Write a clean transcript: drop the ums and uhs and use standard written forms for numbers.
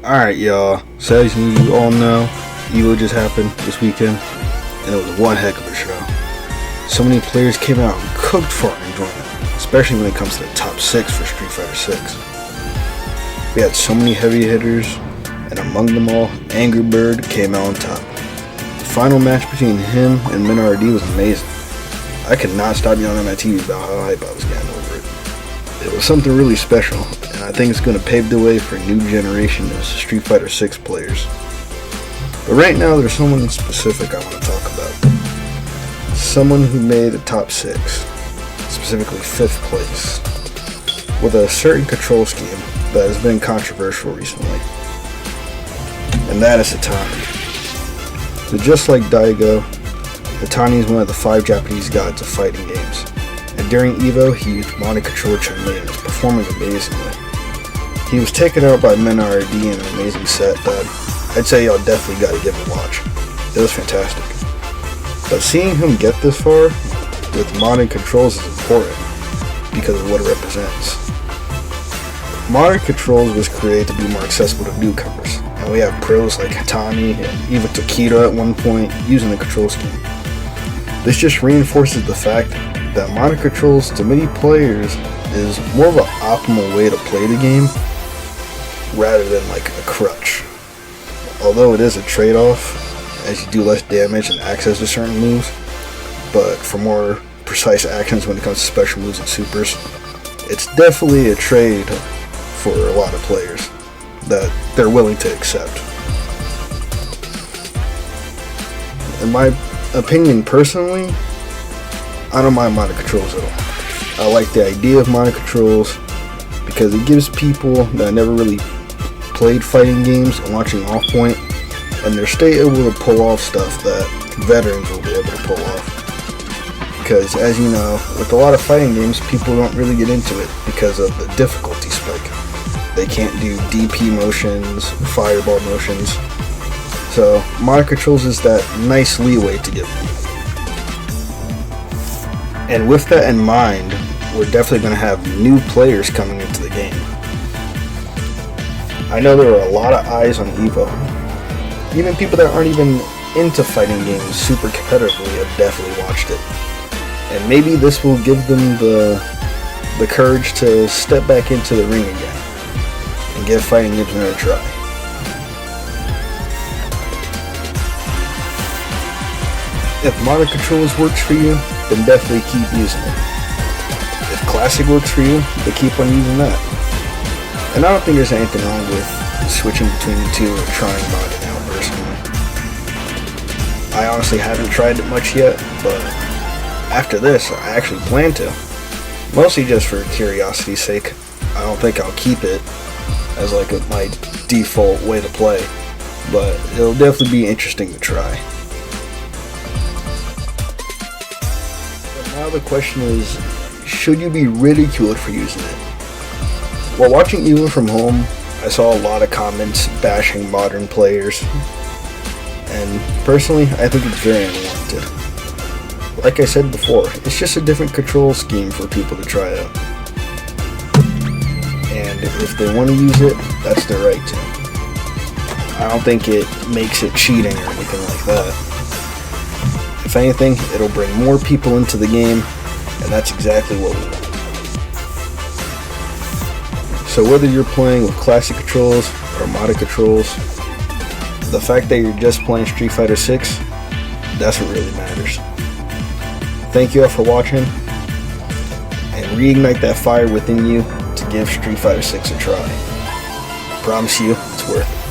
Alright, y'all. So as you all know, EVO just happened this weekend, and it was one heck of a show. So many players came out and cooked for our enjoyment, especially when it comes to the top 6 for Street Fighter 6. We had so many heavy hitters, and among them all, Angry Bird came out on top. The final match between him and MinRD was amazing. I could not stop yelling at my TV about how hype I was getting over it. It was something really special, and I think it's going to pave the way for a new generation of Street Fighter 6 players. But right now, there's someone specific I want to talk about. Someone who made the top 6, specifically 5th place, with a certain control scheme that has been controversial recently. And that is Hitani. So just like Daigo, Hitani is one of the 5 Japanese gods of fighting games. And during EVO, he used mono control Chun-Li and was performing amazingly. He was taken out by MinRD in an amazing set that I'd say y'all definitely gotta give a watch. It was fantastic. But seeing him get this far with modern controls is important because of what it represents. Modern controls was created to be more accessible to newcomers, and we have pros like Hitani and even Tokido at one point using the control scheme. This just reinforces the fact that modern controls to many players is more of an optimal way to play the game rather than like a crutch. Although it is a trade-off as you do less damage and access to certain moves, but for more precise actions when it comes to special moves and supers, it's definitely a trade for a lot of players that they're willing to accept. In my opinion personally, I don't mind mono controls at all. I like the idea of mono controls because it gives people that never really played fighting games a launching off point, and they're still able to pull off stuff that veterans will be able to pull off. Because as you know, with a lot of fighting games, people don't really get into it because of the difficulty spike. They can't do DP motions, fireball motions, so mono controls is that nice leeway to give them. And with that in mind, we're definitely going to have new players coming into the game. I know there are a lot of eyes on EVO. Even people that aren't even into fighting games super competitively have definitely watched it. And maybe this will give them the courage to step back into the ring again and give fighting games another try. If mono controls works for you, then definitely keep using it. If classic works for you, then keep on using that. And I don't think there's anything wrong with switching between the two or trying modern out personally. I honestly haven't tried it much yet, but after this, I actually plan to. Mostly just for curiosity's sake. I don't think I'll keep it as like my default way to play, but it'll definitely be interesting to try. Now the question is, should you be ridiculed for using it? While watching EVO from home, I saw a lot of comments bashing modern players, and personally, I think it's very unwarranted. Like I said before, it's just a different control scheme for people to try out. And if they want to use it, that's their right to. I don't think it makes it cheating or anything like that. If anything, it'll bring more people into the game, and that's exactly what we want. So whether you're playing with classic controls or modded controls, the fact that you're just playing Street Fighter 6, that's what really matters. Thank you all for watching, and reignite that fire within you to give Street Fighter 6 a try. I promise you, it's worth it.